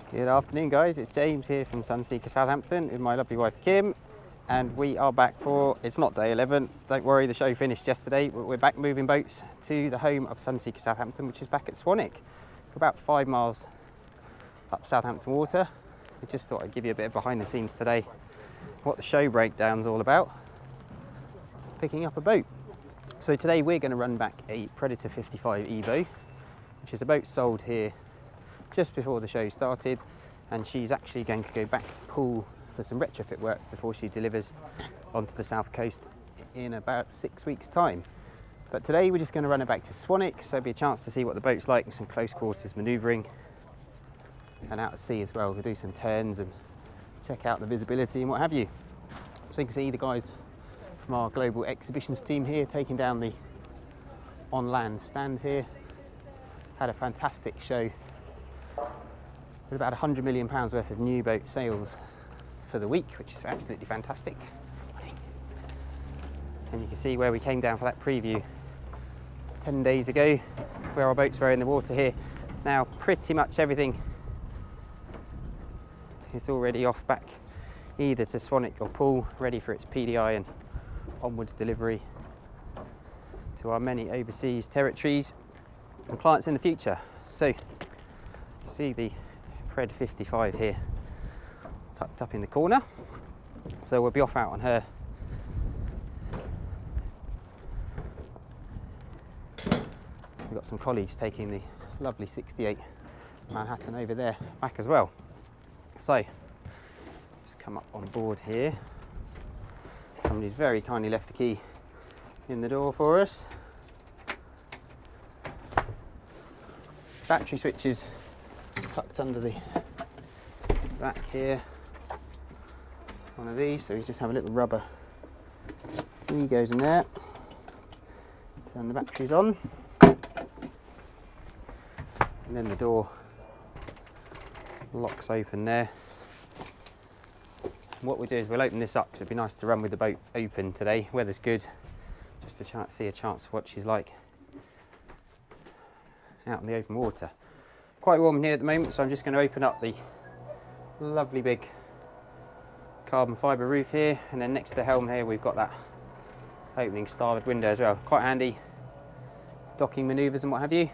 Good afternoon, guys. It's James here from Sunseeker Southampton with my lovely wife Kim, and we are back for, it's not day 11, don't worry, the show finished yesterday. We're back moving boats to the home of Sunseeker Southampton, which is back at Swanwick. We're about 5 miles up Southampton Water. I just thought I'd give you a bit of behind the scenes today, what the show breakdown's all about, picking up a boat. So today we're going to run back a Predator 55 Evo, which is a boat sold here just before the show started, and she's actually going to go back to Poole for some retrofit work before she delivers onto the south coast in about 6 weeks' time. But today we're just going to run her back to Swanwick, so there'll be a chance to see what the boat's like and some close quarters manoeuvring, and out at sea as well. We'll do some turns and check out the visibility and what have you. So you can see the guys from our global exhibitions team here taking down the on land stand here. Had a fantastic show with about £100 million worth of new boat sales for the week, which is absolutely fantastic. And you can see where we came down for that preview 10 days ago, where our boats were in the water here. Now pretty much everything is already off back either to Swanwick or Poole, ready for its PDI and onwards delivery to our many overseas territories and clients in the future. So see the Pred 55 here tucked up in the corner, so we'll be off out on her. We've got some colleagues taking the lovely 68 Manhattan over there back as well. So just come up on board here. Somebody's very kindly left the key in the door for us. Battery switches tucked under the back here. One of these, so we just have a little rubber key goes in there. Turn the batteries on, and then the door locks open there. And what we'll do is we'll open this up because it'd be nice to run with the boat open today. Weather's good, just to see a chance of what she's like out in the open water. Quite warm in here at the moment, so I'm just going to open up the lovely big carbon fibre roof here, and then next to the helm here we've got that opening starboard window as well. Quite handy docking manoeuvres and what have you.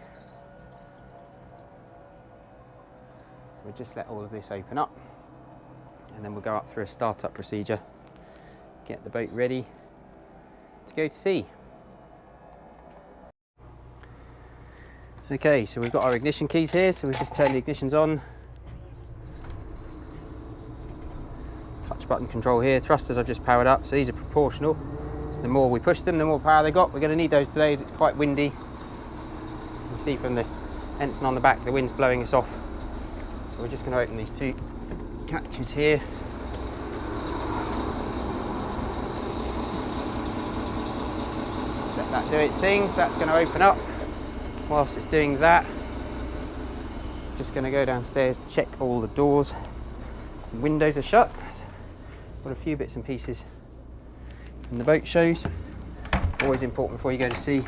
So we'll just let all of this open up, and then we'll go up through a start-up procedure, get the boat ready to go to sea. Okay, so we've got our ignition keys here, so we've just turned the ignitions on. Touch button control here, thrusters I've just powered up, so these are proportional. So the more we push them, the more power they got. We're going to need those today as it's quite windy. You can see from the ensign on the back, the wind's blowing us off. So we're just going to open these two catches here. Let that do its thing, so that's going to open up. Whilst it's doing that, I'm just going to go downstairs, check all the doors and windows are shut. Got a few bits and pieces from the boat shows. Always important before you go to sea,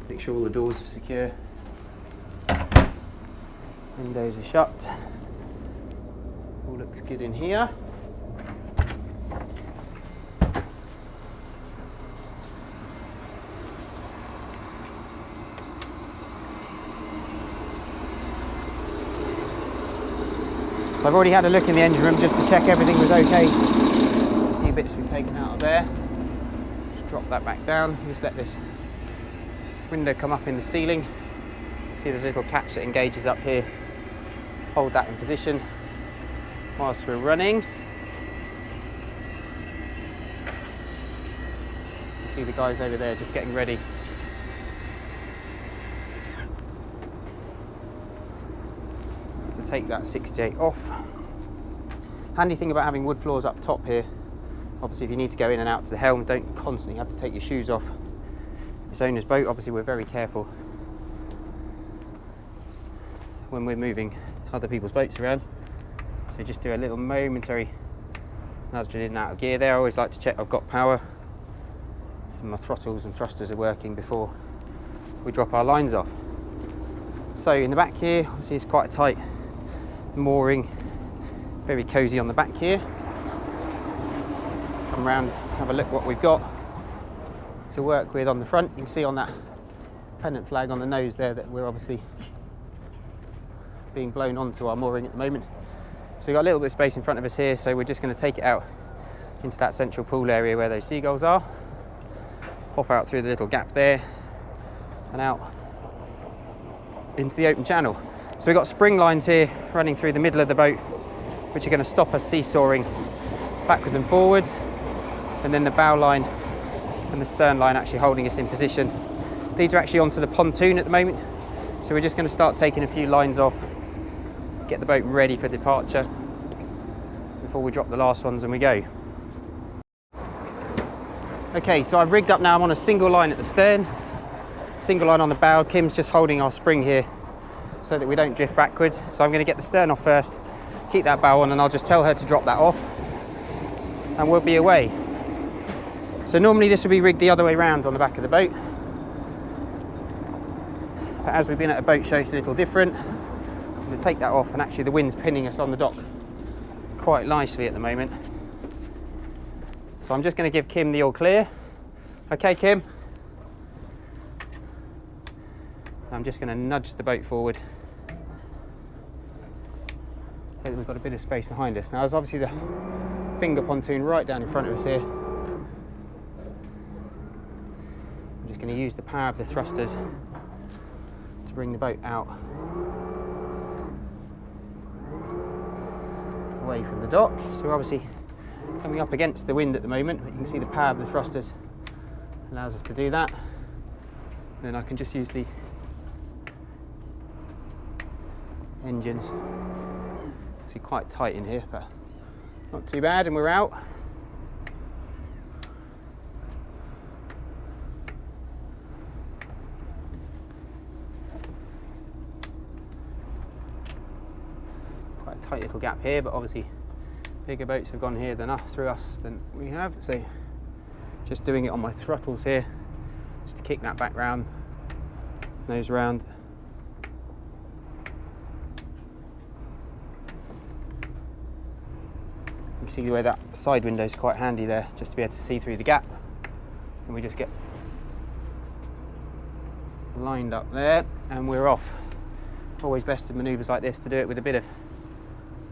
make sure all the doors are secure. Windows are shut. All looks good in here. So I've already had a look in the engine room just to check everything was okay. A few bits we've taken out of there. Just drop that back down. Just let this window come up in the ceiling. See there's a little catch that engages up here. Hold that in position whilst we're running. You see the guys over there just getting ready. Take that 68 off. Handy thing about having wood floors up top here, obviously if you need to go in and out to the helm, don't constantly have to take your shoes off. It's owner's boat, obviously we're very careful when we're moving other people's boats around. So just do a little momentary nudge in and out of gear there. I always like to check I've got power and my throttles and thrusters are working before we drop our lines off. So in the back here, obviously it's quite a tight mooring. Very cosy on the back here. Let's come around, have a look what we've got to work with on the front. You can see on that pennant flag on the nose there that we're obviously being blown onto our mooring at the moment. So we've got a little bit of space in front of us here, so we're just going to take it out into that central pool area where those seagulls are. Hop out through the little gap there and out into the open channel. So we've got spring lines here running through the middle of the boat, which are going to stop us seesawing backwards and forwards, and then the bow line and the stern line actually holding us in position. These are actually onto the pontoon at the moment, so we're just going to start taking a few lines off, get the boat ready for departure before we drop the last ones and we go. Okay, so I've rigged up now. I'm on a single line at the stern, single line on the bow. Kim's just holding our spring here so that we don't drift backwards. So I'm going to get the stern off first, keep that bow on, and I'll just tell her to drop that off and we'll be away. So normally this would be rigged the other way around on the back of the boat, but as we've been at a boat show, it's a little different. I'm going to take that off, and actually the wind's pinning us on the dock quite nicely at the moment. So I'm just going to give Kim the all clear. Okay, Kim? I'm just going to nudge the boat forward so that we've got a bit of space behind us. Now there's obviously the finger pontoon right down in front of us here. I'm just going to use the power of the thrusters to bring the boat out away from the dock. So we're obviously coming up against the wind at the moment, but you can see the power of the thrusters allows us to do that. Then I can just use the engines. See, quite tight in here, but not too bad, and we're out. Quite a tight little gap here, but obviously bigger boats have gone here than us, through us than we have. So just doing it on my throttles here, just to kick that back round, nose round. You can see the way that side window is quite handy there, just to be able to see through the gap. And we just get lined up there and we're off. Always best in manoeuvres like this to do it with a bit of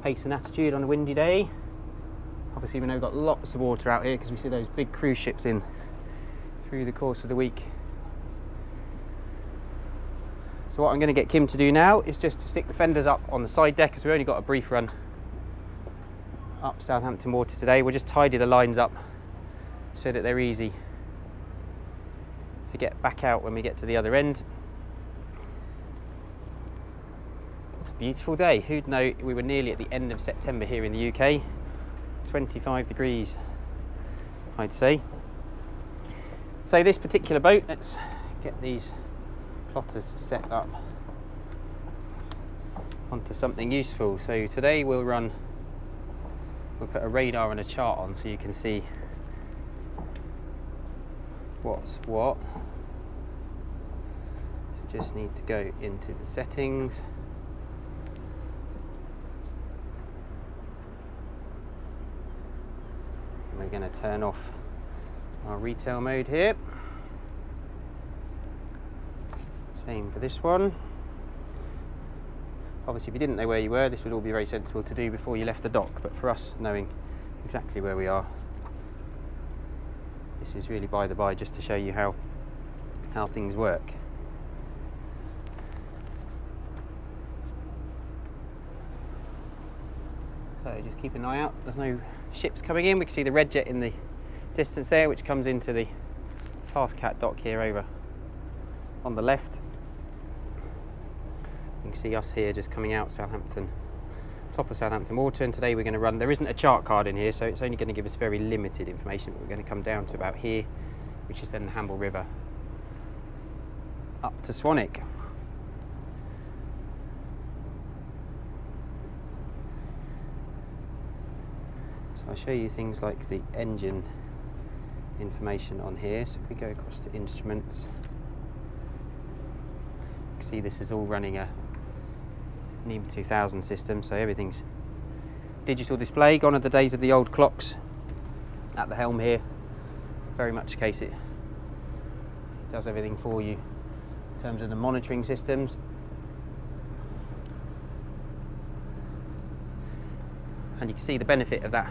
pace and attitude on a windy day. Obviously we know we've got lots of water out here because we see those big cruise ships in through the course of the week. So what I'm going to get Kim to do now is just to stick the fenders up on the side deck, because we've only got a brief run up Southampton water today. We'll just tidy the lines up so that they're easy to get back out when we get to the other end. It's a beautiful day. Who'd know we were nearly at the end of September here in the UK. 25 degrees, I'd say. So this particular boat, let's get these plotters set up onto something useful. So today we'll put a radar and a chart on so you can see what's what. So just need to go into the settings. And we're going to turn off our retail mode here. Same for this one. Obviously, if you didn't know where you were, this would all be very sensible to do before you left the dock, but for us, knowing exactly where we are, this is really by the by, just to show you how things work. So just keep an eye out, there's no ships coming in. We can see the red jet in the distance there, which comes into the fast cat dock here over on the left. You can see us here just coming out Southampton, top of Southampton water, and today we're going to run, there isn't a chart card in here, so it's only going to give us very limited information, but we're going to come down to about here, which is then the Hamble River up to Swanwick. So I'll show you things like the engine information on here. So if we go across to instruments, you can see this is all running a NEMA 2000 system, so everything's digital display. Gone are the days of the old clocks at the helm here. Very much a case it does everything for you in terms of the monitoring systems. And you can see the benefit of that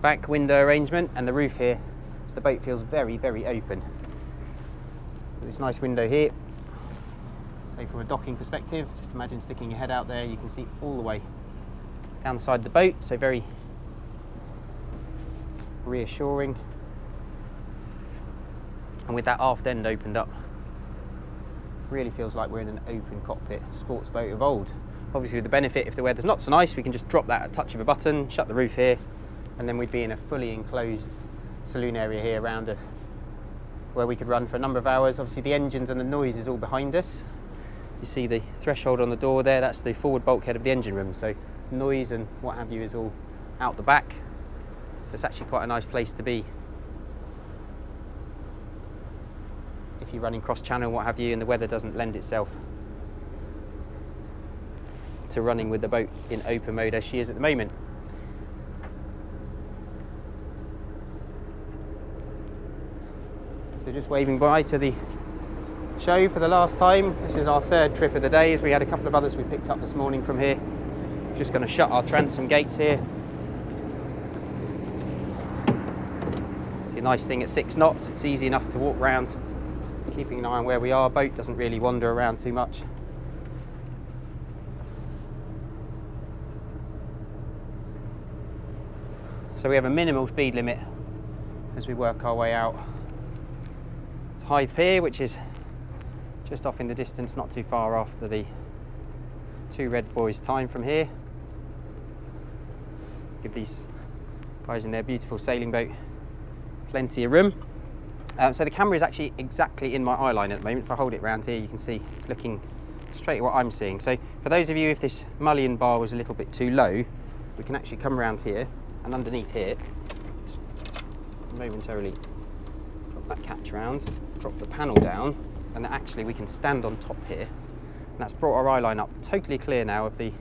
back window arrangement and the roof here, so the boat feels very, very open. With this nice window here, so from a docking perspective, just imagine sticking your head out there, you can see all the way down the side of the boat, so very reassuring. And with that aft end opened up, really feels like we're in an open cockpit sports boat of old. Obviously with the benefit, if the weather's not so nice, we can just drop that at a touch of a button, shut the roof here, and then we'd be in a fully enclosed saloon area here around us, where we could run for a number of hours. Obviously the engines and the noise is all behind us. You see the threshold on the door there, that's the forward bulkhead of the engine room, so noise and what have you is all out the back. So it's actually quite a nice place to be if you're running cross channel, what have you, and the weather doesn't lend itself to running with the boat in open mode as she is at the moment. So just waving bye to the show for the last time. This is our third trip of the day, as we had a couple of others we picked up this morning from here. Just going to shut our transom gates here. It's a nice thing at 6 knots, it's easy enough to walk around, keeping an eye on where we are. Boat doesn't really wander around too much. So we have a minimal speed limit as we work our way out to Hythe Pier, which is just off in the distance, not too far after the two red buoys time from here. Give these guys in their beautiful sailing boat plenty of room. So the camera is actually exactly in my eye line at the moment. If I hold it around here, you can see it's looking straight at what I'm seeing. So for those of you, if this mullion bar was a little bit too low, we can actually come around here and underneath here, just momentarily drop that catch round, drop the panel down, and then actually we can stand on top here. And that's brought our eye line up totally clear now of the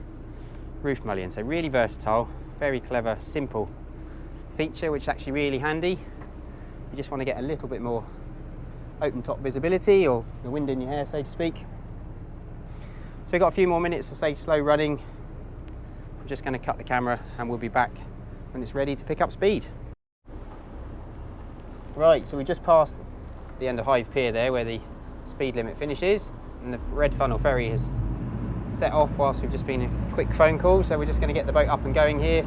roof mullion. So really versatile, very clever, simple feature, which is actually really handy. You just want to get a little bit more open top visibility, or the wind in your hair, so to speak. So we've got a few more minutes to say slow running. I'm just going to cut the camera and we'll be back when it's ready to pick up speed. Right, so we just passed the end of Hythe Pier there, where the speed limit finishes, and the red funnel ferry has set off whilst we've just been a quick phone call. So we're just going to get the boat up and going here.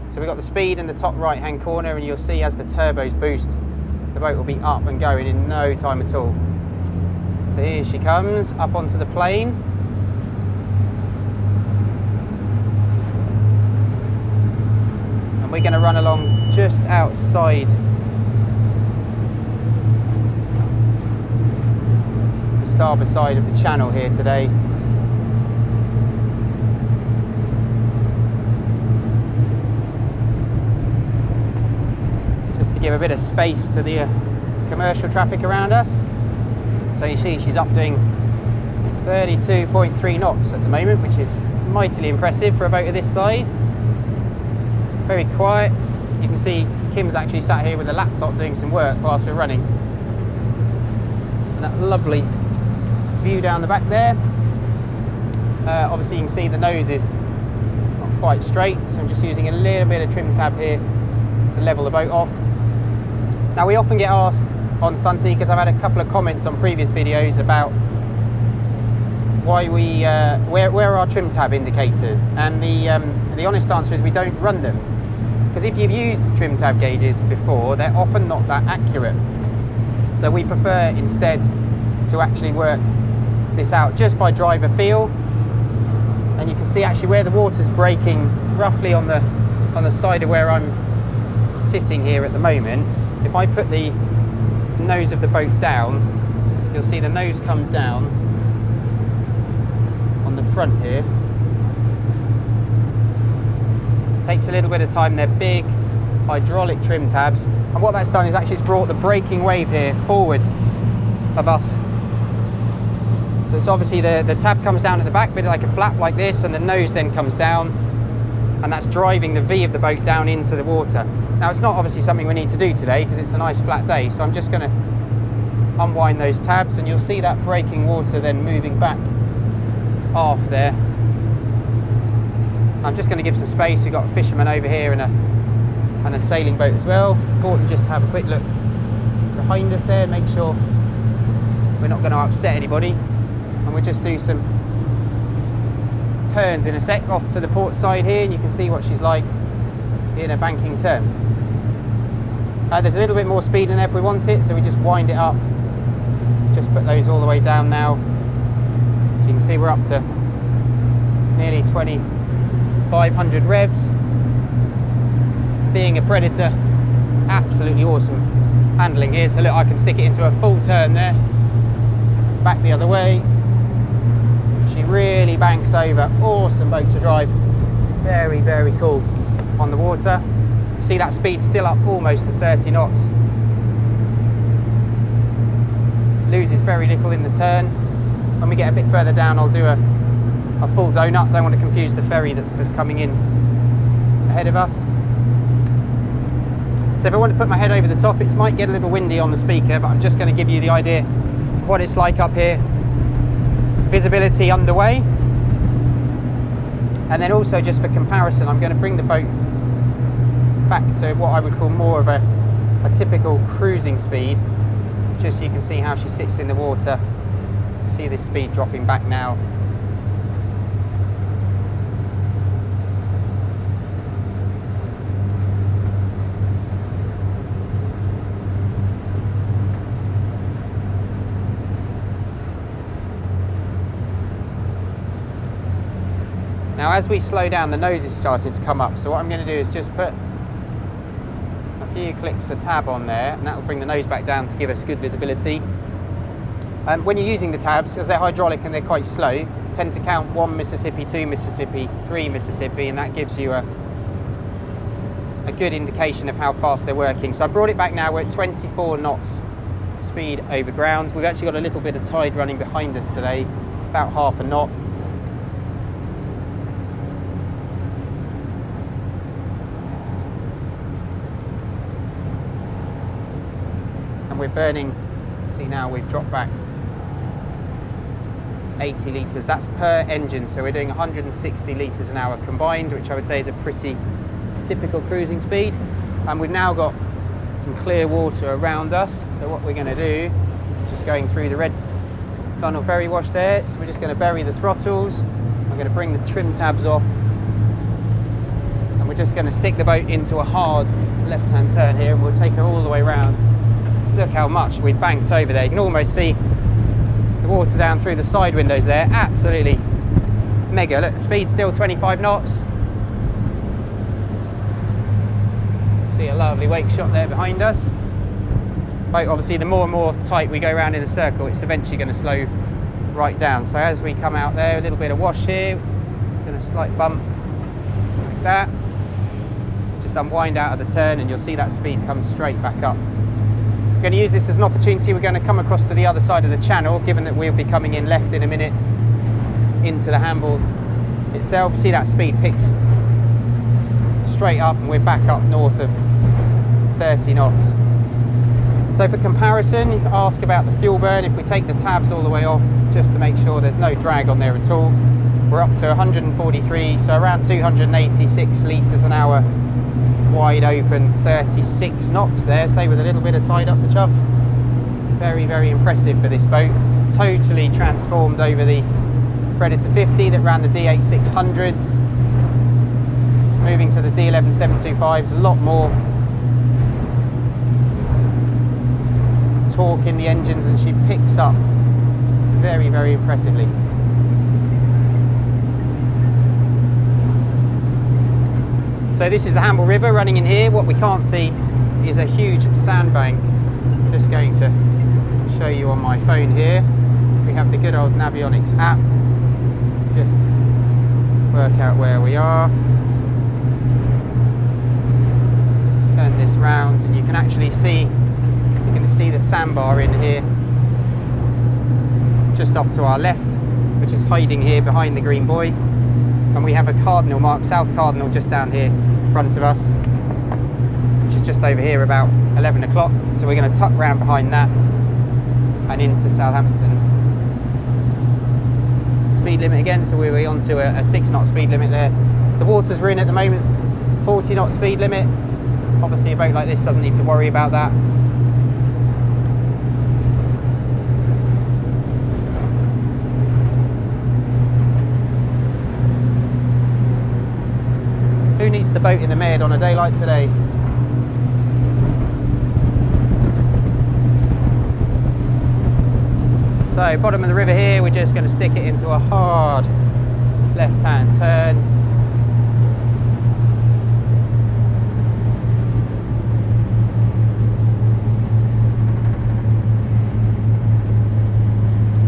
So we've got the speed in the top right hand corner, and you'll see as the turbos boost, the boat will be up and going in no time at all. So here she comes up onto the plane. And we're going to run along just outside the starboard side of the channel here today. Give a bit of space to the commercial traffic around us. So you see she's up doing 32.3 knots at the moment, which is mightily impressive for a boat of this size. Very quiet. You can see Kim's actually sat here with a laptop doing some work whilst we're running. And that lovely view down the back there. Obviously you can see the nose is not quite straight, so I'm just using a little bit of trim tab here to level the boat off. Now we often get asked on Sunseekers, I've had a couple of comments on previous videos about why we, where are our trim tab indicators, and the honest answer is we don't run them. Because if you've used trim tab gauges before, they're often not that accurate. So we prefer instead to actually work this out just by driver feel. And you can see actually where the water's breaking roughly on the side of where I'm sitting here at the moment. If I put the nose of the boat down, you'll see the nose come down on the front here. Takes a little bit of time. They're big hydraulic trim tabs, and what that's done is actually it's brought the braking wave here forward of us So it's obviously the tab comes down at the back, bit like a flap like this, and the nose then comes down, and that's driving the V of the boat down into the water. Now it's not obviously something we need to do today because it's a nice flat day, so I'm just going to unwind those tabs, and you'll see that breaking water then moving back aft there. I'm just going to give some space. We've got a fisherman over here and a sailing boat as well. Important just to have a quick look behind us there, make sure we're not going to upset anybody, and we'll just do some turns in a sec off to the port side here, and you can see what she's like in a banking turn. There's a little bit more speed in there if we want it, so we just wind it up, just put those all the way down now, so you can see we're up to nearly 2,500 revs. Being a Predator, absolutely awesome handling here. So look, I can stick it into a full turn there, back the other way. She really banks over. Awesome boat to drive. Very, very cool on the water. See that speed still up almost to 30 knots. Loses very little in the turn. When we get a bit further down, I'll do a full donut. Don't want to confuse the ferry that's just coming in ahead of us. So if I want to put my head over the top, it might get a little windy on the speaker, but I'm just going to give you the idea of what it's like up here. Visibility underway. And then also, just for comparison, I'm going to bring the boat back to what I would call more of a typical cruising speed, just so you can see how she sits in the water. See this speed dropping back now. Now as we slow down, the nose is starting to come up, so what I'm going to do is just put a few clicks of tab on there, and that will bring the nose back down to give us good visibility. When you're using the tabs, because they're hydraulic and they're quite slow, tend to count 1 Mississippi, 2 Mississippi, 3 Mississippi, and that gives you a good indication of how fast they're working. So I brought it back now, we're at 24 knots speed over ground. We've actually got a little bit of tide running behind us today, about half a knot. And we're burning, see now we've dropped back 80 litres, that's per engine, so we're doing 160 litres an hour combined, which I would say is a pretty typical cruising speed. And we've now got some clear water around us, so what we're going to do, just going through the red funnel ferry wash there, so we're just going to bury the throttles. I'm going to bring the trim tabs off, and we're just going to stick the boat into a hard left-hand turn here, and we'll take her all the way around. Look how much we've banked over there. You can almost see the water down through the side windows there. Absolutely mega. Look, the speed's still 25 knots. See a lovely wake shot there behind us. Boat, obviously, the more and more tight we go around in a circle, it's eventually going to slow right down. So as we come out there, a little bit of wash here. It's going to slight bump like that. Just unwind out of the turn, and you'll see that speed come straight back up. We're going to use this as an opportunity. We're going to come across to the other side of the channel, given that we'll be coming in left in a minute into the handle itself. See that speed picks straight up, and we're back up north of 30 knots. So for comparison, you can ask about the fuel burn. If we take the tabs all the way off, just to make sure there's no drag on there at all, we're up to 143, so around 286 litres an hour. Wide open, 36 knots there, say with a little bit of tide up the chuff. Very, very impressive for this boat. Totally transformed over the Predator 50 that ran the D8600s. Moving to the D11725s, a lot more torque in the engines, and she picks up very, very impressively. So this is the Hamble River running in here. What we can't see is a huge sandbank. I'm just going to show you on my phone here. We have the good old Navionics app. Just work out where we are. Turn this round, and you can actually see, the sandbar in here. just off to our left, which is hiding here behind the green buoy. And we have a cardinal mark, South Cardinal, just down here in front of us, which is just over here about 11 o'clock. So we're going to tuck round behind that and into Southampton. Speed limit again, so we're on to a 6 knot speed limit there. The waters we're in at the moment, 40 knot speed limit. Obviously a boat like this doesn't need to worry about that. Who needs to boat in the Med on a day like today? So bottom of the river here, we're just going to stick it into a hard left-hand turn.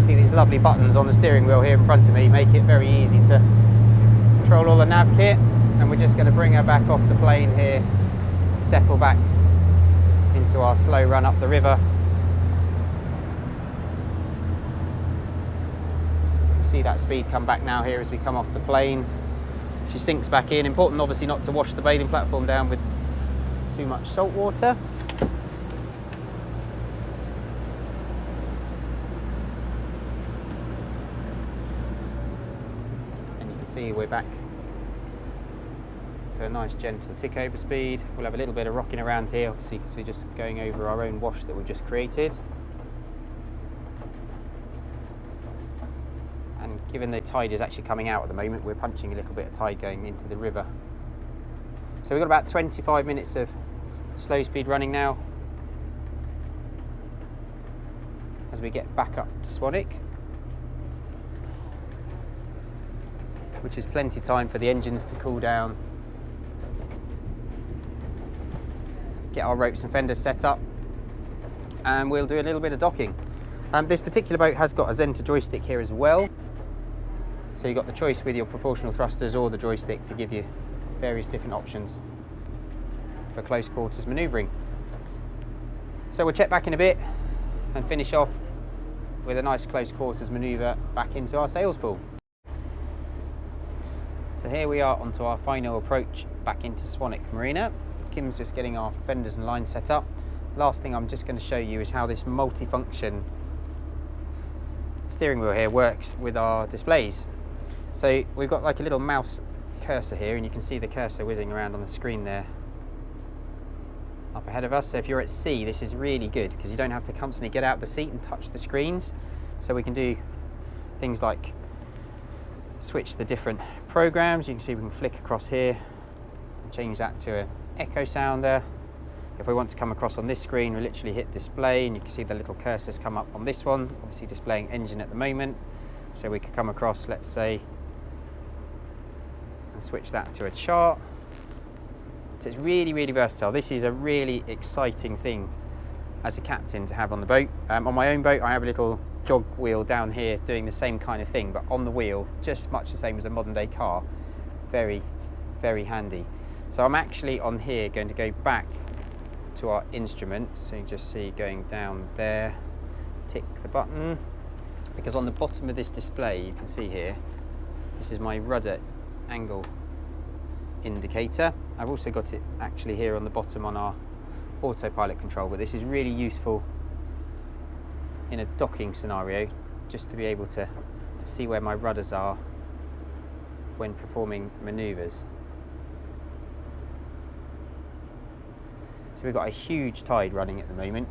See these lovely buttons on the steering wheel here in front of me, make it very easy to control all the nav kit. And we're just going to bring her back off the plane here, settle back into our slow run up the river. See that speed come back now here as we come off the plane. She sinks back in. Important obviously not to wash the bathing platform down with too much salt water. And you can see we're back to a nice gentle tick over speed. We'll have a little bit of rocking around here, obviously, because we're just going over our own wash that we've just created. And given the tide is actually coming out at the moment, we're punching a little bit of tide going into the river. So we've got about 25 minutes of slow speed running now as we get back up to Swanwick, which is plenty time for the engines to cool down, get our ropes and fenders set up, and we'll do a little bit of docking. This particular boat has got a Zenta joystick here as well, so you've got the choice with your proportional thrusters or the joystick to give you various different options for close quarters manoeuvring. So we'll check back in a bit and finish off with a nice close quarters manoeuvre back into our sails pool. So here we are onto our final approach back into Swanwick Marina. Kim's just getting our fenders and lines set up. Last thing I'm just going to show you is how this multifunction steering wheel here works with our displays. So we've got like a little mouse cursor here, and you can see the cursor whizzing around on the screen there up ahead of us. So if you're at sea, this is really good because you don't have to constantly get out of the seat and touch the screens. So we can do things like switch the different programs. You can see we can flick across here and change that to an echo sounder. If we want to come across on this screen, we literally hit display and you can see the little cursors come up on this one, obviously displaying engine at the moment. So we could come across, let's say, and switch that to a chart. So it's really, really versatile. This is a really exciting thing as a captain to have on the boat. On my own boat, I have a little jog wheel down here doing the same kind of thing, but on the wheel, just much the same as a modern day car. Very, very handy. So I'm actually on here going to go back to our instruments. So you just see going down there, tick the button, because on the bottom of this display, you can see here, this is my rudder angle indicator. I've also got it actually here on the bottom on our autopilot control, but this is really useful in a docking scenario, just to be able to see where my rudders are when performing manoeuvres. So we've got a huge tide running at the moment.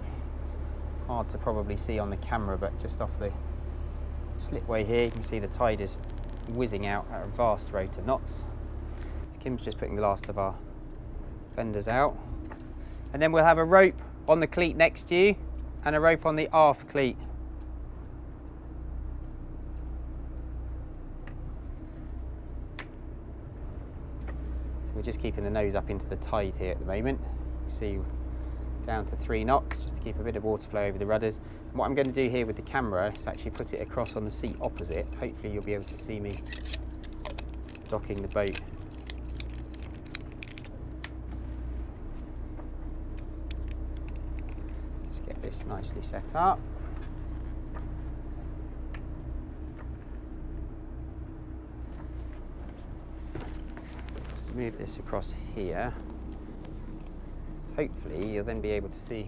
Hard to probably see on the camera, but just off the slipway here, you can see the tide is whizzing out at a vast rate of knots. Kim's just putting the last of our fenders out. And then we'll have a rope on the cleat next to you and a rope on the aft cleat. So we're just keeping the nose up into the tide here at the moment. See, down to 3 knots, just to keep a bit of water flow over the rudders. And what I'm going to do here with the camera is actually put it across on the seat opposite. Hopefully you'll be able to see me docking the boat. Let's get this nicely set up. move this across here. Hopefully you'll then be able to see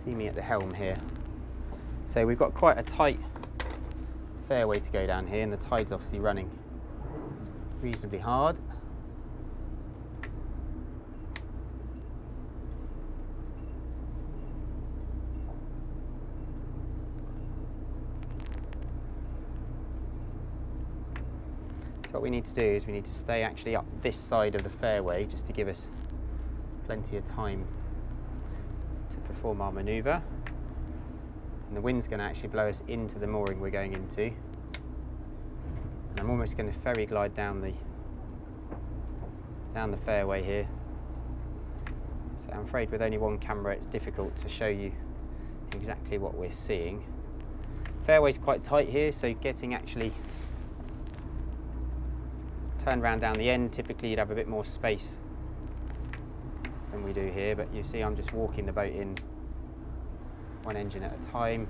me at the helm here. So we've got quite a tight fairway to go down here, and the tide's obviously running reasonably hard. So what we need to do is we need to stay actually up this side of the fairway just to give us plenty of time to perform our manoeuvre. And the wind's going to actually blow us into the mooring we're going into. And I'm almost going to ferry glide down the fairway here. So I'm afraid with only one camera it's difficult to show you exactly what we're seeing. Fairway's quite tight here, so getting actually turned around down the end, typically you'd have a bit more space than we do here, but you see I'm just walking the boat in one engine at a time.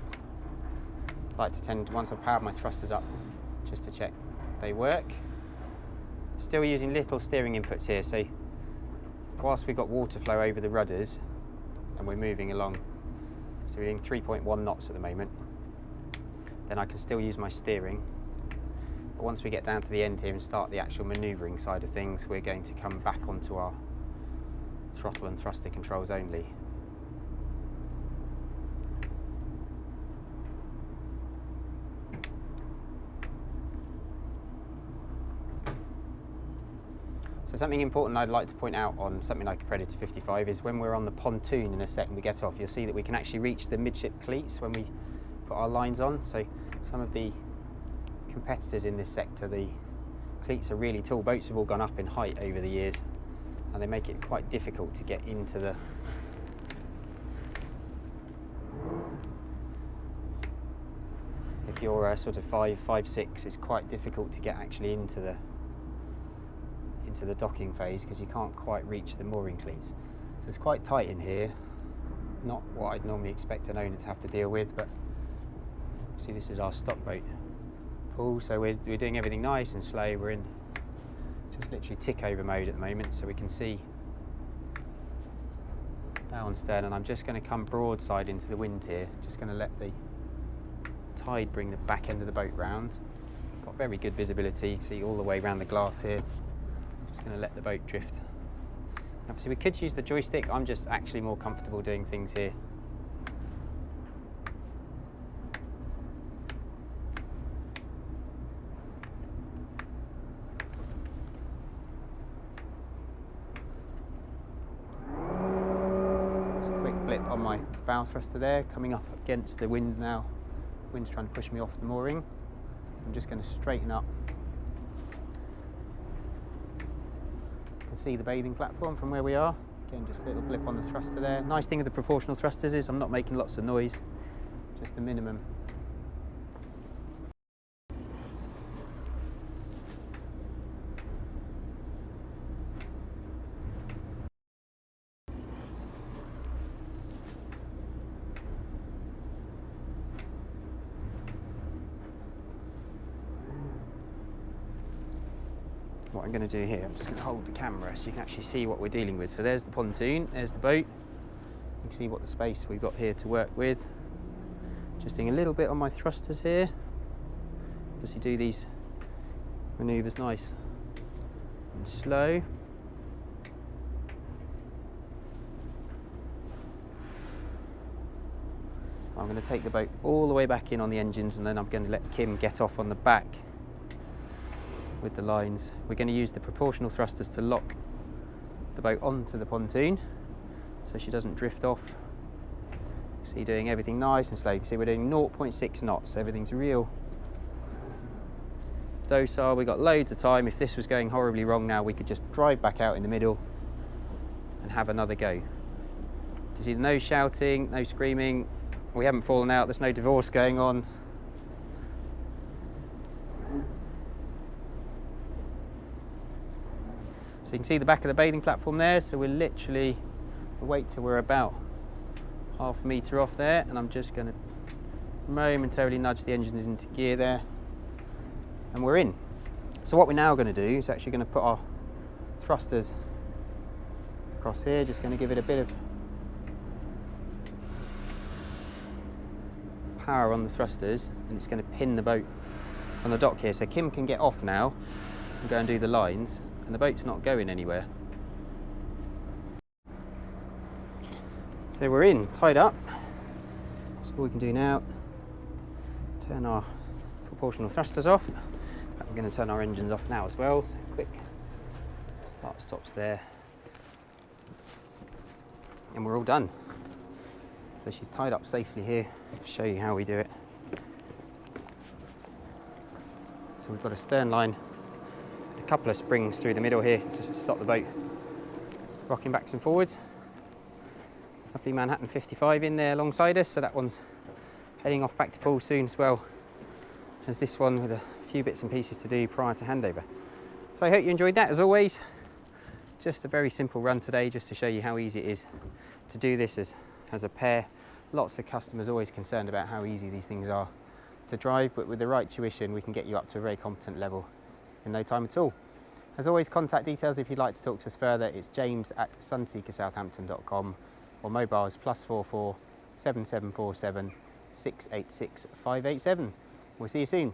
I like to tend, once I've powered my thrusters up, just to check they work. Still using little steering inputs here, so whilst we've got water flow over the rudders and we're moving along, so we're doing 3.1 knots at the moment, then I can still use my steering. But once we get down to the end here and start the actual manoeuvring side of things, we're going to come back onto our throttle and thruster controls only. So something important I'd like to point out on something like a Predator 55 is when we're on the pontoon in a second we get off, you'll see that we can actually reach the midship cleats when we put our lines on. So some of the competitors in this sector, the cleats are really tall. Boats have all gone up in height over the years and they make it quite difficult to get into the if you're a sort of 5'6", it's quite difficult to get actually into the docking phase because you can't quite reach the mooring cleats. So it's quite tight in here, not what I'd normally expect an owner to have to deal with, but see this is our stock boat pool, so we're doing everything nice and slow. We're in just literally tick over mode at the moment, so we can see bow and stern, and I'm just going to come broadside into the wind here, just going to let the tide bring the back end of the boat round. Got very good visibility, you can see all the way around the glass here. Just going to let the boat drift. Obviously we could use the joystick, I'm just actually more comfortable doing things here. Just a quick blip on my bow thruster there, coming up against the wind now. The wind's trying to push me off the mooring. So I'm just going to straighten up. See the bathing platform from where we are. Again, just a little blip on the thruster there. Nice thing with the proportional thrusters is I'm not making lots of noise, just the minimum. What I'm going to do here, I'm just going to hold the camera so you can actually see what we're dealing with. So there's the pontoon, there's the boat. You can see what the space we've got here to work with. Just doing a little bit on my thrusters here. Obviously do these manoeuvres nice and slow. I'm going to take the boat all the way back in on the engines, and then I'm going to let Kim get off on the back with the lines. We're going to use the proportional thrusters to lock the boat onto the pontoon so she doesn't drift off. See, doing everything nice and slow. You can see we're doing 0.6 knots, so everything's real docile. We've got loads of time. If this was going horribly wrong now, we could just drive back out in the middle and have another go. You see, no shouting, no screaming. We haven't fallen out, there's no divorce going on. So you can see the back of the bathing platform there, so we'll literally wait till we're about ½ metre off there, and I'm just going to momentarily nudge the engines into gear there. and we're in. So what we're now going to do is actually going to put our thrusters across here, just going to give it a bit of power on the thrusters, and it's going to pin the boat on the dock here. So Kim can get off now and go and do the lines, and the boat's not going anywhere. So we're in, tied up. So all we can do now, turn our proportional thrusters off. We're going to turn our engines off now as well, so quick start stops there. And we're all done. So she's tied up safely here. I'll show you how we do it. So we've got a stern line, a couple of springs through the middle here just to stop the boat rocking backwards and forwards. Lovely Manhattan 55 in there alongside us, so that one's heading off back to pool soon as well as this one, with a few bits and pieces to do prior to handover. So I hope you enjoyed that. As always, just a very simple run today, just to show you how easy it is to do this as a pair. Lots of customers always concerned about how easy these things are to drive, but with the right tuition we can get you up to a very competent level in no time at all. As always, contact details if you'd like to talk to us further. It's james@sunseekersouthampton.com, or mobiles +44 7747 686 587. We'll see you soon.